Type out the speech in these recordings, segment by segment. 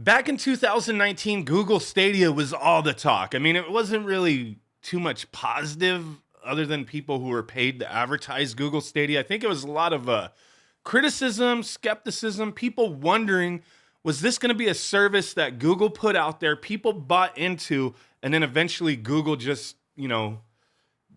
Back in 2019, Google Stadia was all the talk. I mean, it wasn't really too much positive other than people who were paid to advertise Google Stadia. I think it was a lot of criticism, skepticism, people wondering, was this going to be a service that Google put out there, people bought into, and then eventually Google just,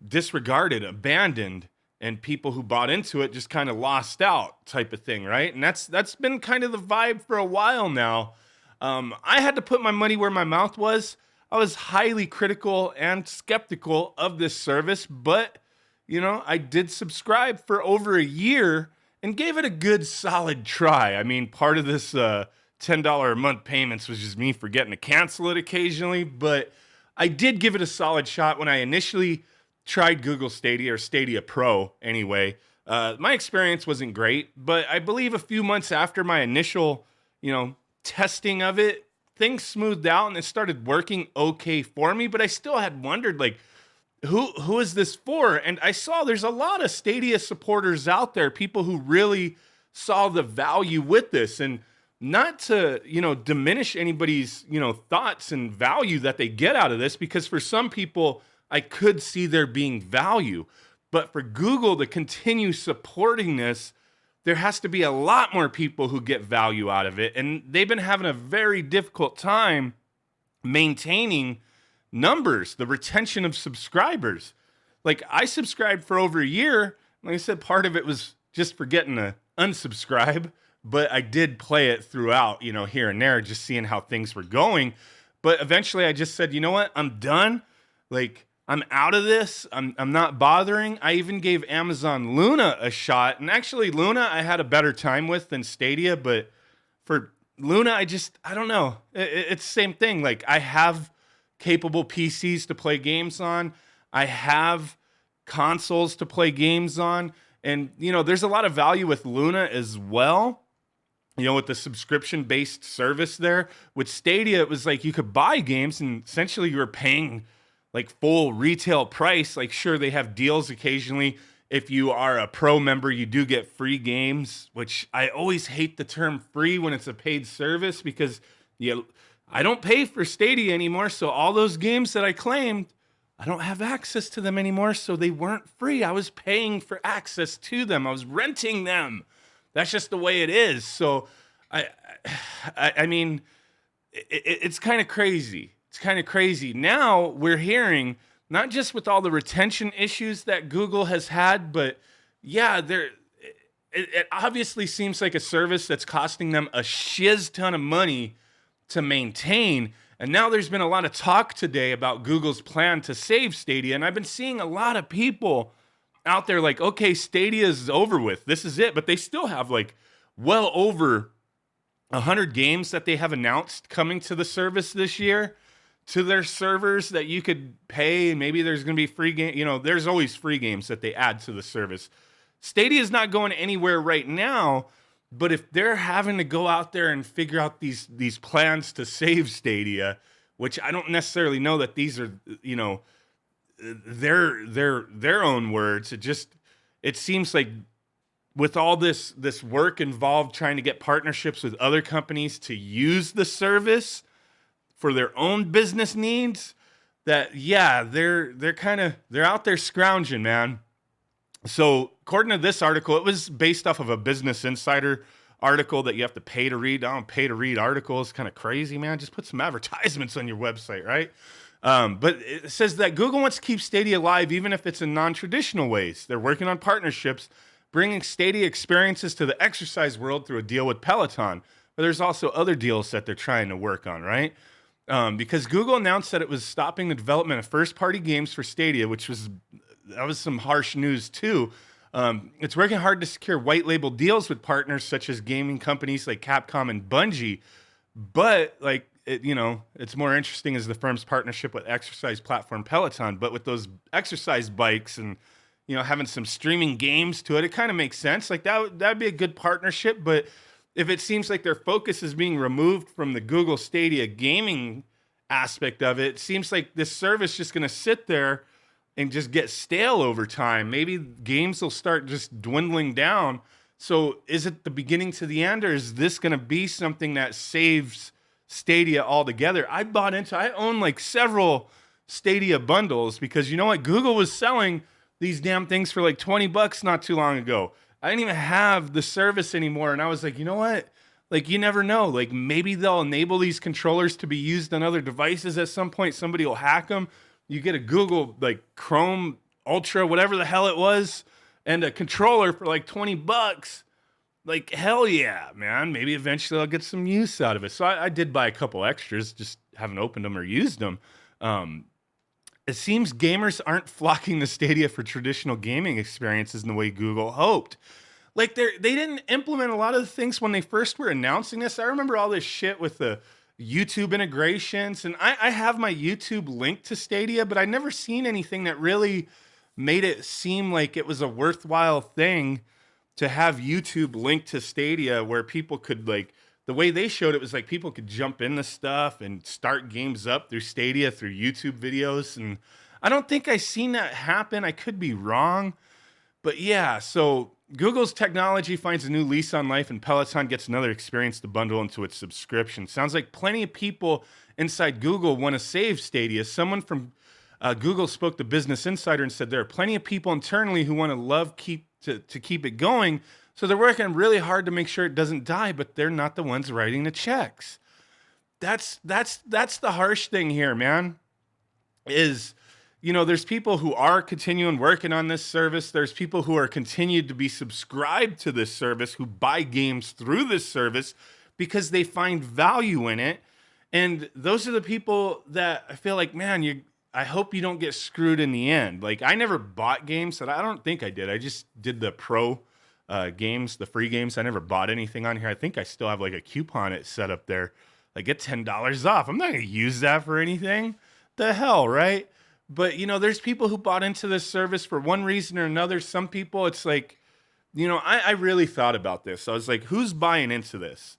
disregarded, abandoned, and people who bought into it just kind of lost out type of thing, right? And that's been kind of the vibe for a while now. I had to put my money where my mouth was. I was highly critical and skeptical of this service, but I did subscribe for over a year and gave it a good solid try. I mean, part of this $10 a month payments was just me forgetting to cancel it occasionally, but I did give it a solid shot when I initially tried Google Stadia, or Stadia Pro anyway. My experience wasn't great, but I believe a few months after my initial, testing of it, things smoothed out and it started working okay for me, but I still had wondered, like, who is this for? And I saw there's a lot of Stadia supporters out there, people who really saw the value with this. And not to, diminish anybody's, thoughts and value that they get out of this, because for some people, I could see there being value. But for Google to continue supporting this, there has to be a lot more people who get value out of it. And they've been having a very difficult time maintaining numbers, the retention of subscribers. Like, I subscribed for over a year. Like I said, part of it was just forgetting to unsubscribe, but I did play it throughout, here and there, just seeing how things were going. But eventually I just said, you know what? I'm done. Like, I'm out of this. I'm not bothering. I even gave Amazon Luna a shot. And actually, Luna I had a better time with than Stadia. But for Luna, I don't know. It's the same thing. Like, I have capable PCs to play games on. I have consoles to play games on. And, there's a lot of value with Luna as well. With the subscription-based service there. With Stadia, it was like you could buy games and essentially you were paying like full retail price. Like, sure, they have deals occasionally. If you are a pro member, you do get free games, which I always hate the term free when it's a paid service, because I don't pay for Stadia anymore. So all those games that I claimed, I don't have access to them anymore. So they weren't free. I was paying for access to them. I was renting them. That's just the way it is. So I mean, it's kind of crazy. It's kind of crazy. Now we're hearing, not just with all the retention issues that Google has had, but yeah, it obviously seems like a service that's costing them a shiz ton of money to maintain. And now there's been a lot of talk today about Google's plan to save Stadia. And I've been seeing a lot of people out there like, okay, Stadia is over with. This is it. But they still have like well over 100 games that they have announced coming to the service this year, to their servers, that you could pay. Maybe there's going to be free game. There's always free games that they add to the service. Stadia is not going anywhere right now, but if they're having to go out there and figure out these plans to save Stadia, which I don't necessarily know that these are, their own words. It seems like with all this work involved trying to get partnerships with other companies to use the service for their own business needs, that they're out there scrounging, man. So according to this article, it was based off of a Business Insider article that you have to pay to read. I don't pay to read articles. Kind of crazy, man. Just put some advertisements on your website, right? But it says that Google wants to keep Stadia alive, even if it's in non-traditional ways. They're working on partnerships, bringing Stadia experiences to the exercise world through a deal with Peloton. But there's also other deals that they're trying to work on, right? Because Google announced that it was stopping the development of first-party games for Stadia, that was some harsh news too. It's working hard to secure white label deals with partners such as gaming companies like Capcom and Bungie. But it's more interesting as the firm's partnership with exercise platform Peloton. But with those exercise bikes and having some streaming games to it, it kind of makes sense. Like that'd be a good partnership. But if it seems like their focus is being removed from the Google Stadia gaming aspect of it, it seems like this service is just going to sit there and just get stale over time. Maybe games will start just dwindling down. So is it the beginning to the end, or is this going to be something that saves Stadia altogether. I own like several Stadia bundles because you know what? Google was selling these damn things for like $20 not too long ago. I didn't even have the service anymore. And I was like, you know what? Like, you never know. Like, maybe they'll enable these controllers to be used on other devices at some point. Somebody will hack them. You get a Google, like, Chrome Ultra, whatever the hell it was, and a controller for like $20. Like, hell yeah, man. Maybe eventually I'll get some use out of it. So I did buy a couple extras, just haven't opened them or used them. It seems gamers aren't flocking to Stadia for traditional gaming experiences in the way Google hoped. Like, they didn't implement a lot of the things when they first were announcing this. I remember all this shit with the YouTube integrations, and I have my YouTube linked to Stadia, but I never seen anything that really made it seem like it was a worthwhile thing to have YouTube linked to Stadia, where people could, like, the way they showed it was like people could jump into stuff and start games up through Stadia through YouTube videos. And I don't think I seen that happen. I could be wrong. But yeah, so Google's technology finds a new lease on life and Peloton gets another experience to bundle into its subscription. Sounds like plenty of people inside Google want to save Stadia. Someone from Google spoke to Business Insider and said there are plenty of people internally who want to keep it going. So they're working really hard to make sure it doesn't die, but they're not the ones writing the checks. That's the harsh thing here, man. Is, you know, there's people who are continuing working on this service. There's people who are continued to be subscribed to this service, who buy games through this service because they find value in it. And those are the people that I feel like, man, I hope you don't get screwed in the end. Like, I never bought games. I don't think I did. I just did the pro games, the free games. I never bought anything on here. I think I still have like a coupon it set up there. Like, get $10 off. I'm not going to use that for anything. The hell, right? But, you know, there's people who bought into this service for one reason or another. Some people, it's like, you know, I really thought about this. I was like, who's buying into this?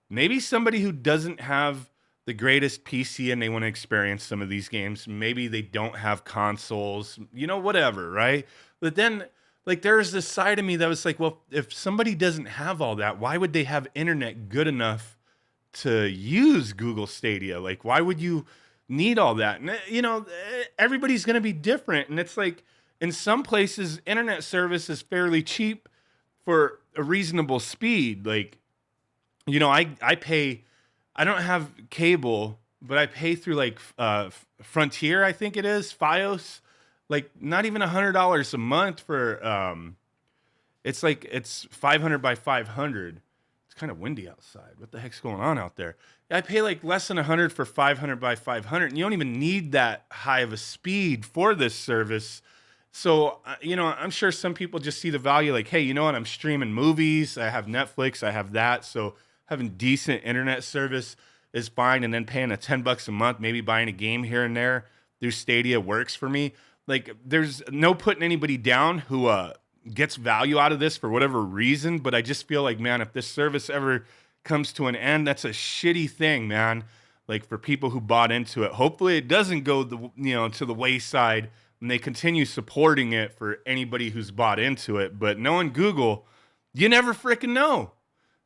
Maybe somebody who doesn't have the greatest PC and they want to experience some of these games. Maybe they don't have consoles, you know, whatever, right? But then, like, there's this side of me that was like, well, if somebody doesn't have all that, why would they have internet good enough to use Google Stadia? Like, why would you need all that? And, you know, everybody's going to be different. And it's like, in some places, internet service is fairly cheap for a reasonable speed. Like, you know, I don't have cable, but I pay through like Frontier, I think it is, Fios. Like, not even $100 a month for it's 500 by 500. It's kind of windy outside. What the heck's going on out there? I pay like less than 100 for 500 by 500, and you don't even need that high of a speed for this service. So, you know, I'm sure some people just see the value, like, hey, you know what? I'm streaming movies. I have Netflix. I have that. So having decent internet service is fine, and then paying a $10 a month, maybe buying a game here and there through Stadia works for me. Like, there's no putting anybody down who gets value out of this for whatever reason, but I just feel like, man, if this service ever comes to an end, that's a shitty thing, man. Like, for people who bought into it, hopefully it doesn't go to the wayside and they continue supporting it for anybody who's bought into it. But knowing Google, you never freaking know.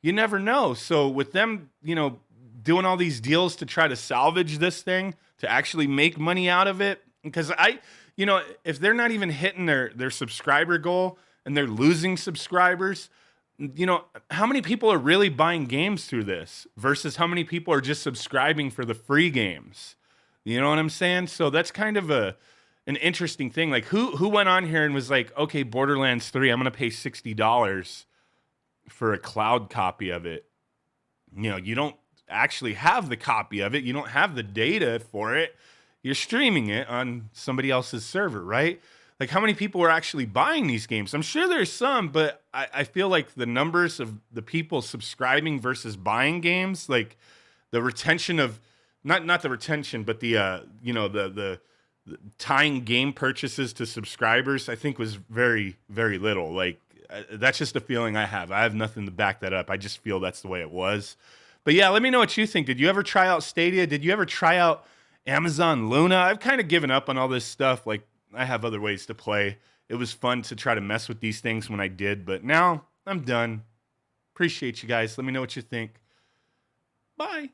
You never know. So with them, you know, doing all these deals to try to salvage this thing, to actually make money out of it, because you know, if they're not even hitting their subscriber goal and they're losing subscribers, you know, how many people are really buying games through this versus how many people are just subscribing for the free games? You know what I'm saying? So that's kind of an interesting thing. Like, who went on here and was like, okay, Borderlands 3, I'm going to pay $60 for a cloud copy of it. You know, you don't actually have the copy of it. You don't have the data for it. You're streaming it on somebody else's server, right? Like, how many people are actually buying these games? I'm sure there's some, but I feel like the numbers of the people subscribing versus buying games, like the retention of, not the retention, but the, you know, the tying game purchases to subscribers, I think was very, very little. Like, that's just a feeling I have. I have nothing to back that up. I just feel that's the way it was. But yeah, let me know what you think. Did you ever try out Stadia? Did you ever try out Amazon Luna? I've kind of given up on all this stuff. Like, I have other ways to play. It was fun to try to mess with these things when I did, but now I'm done. Appreciate you guys. Let me know what you think. Bye.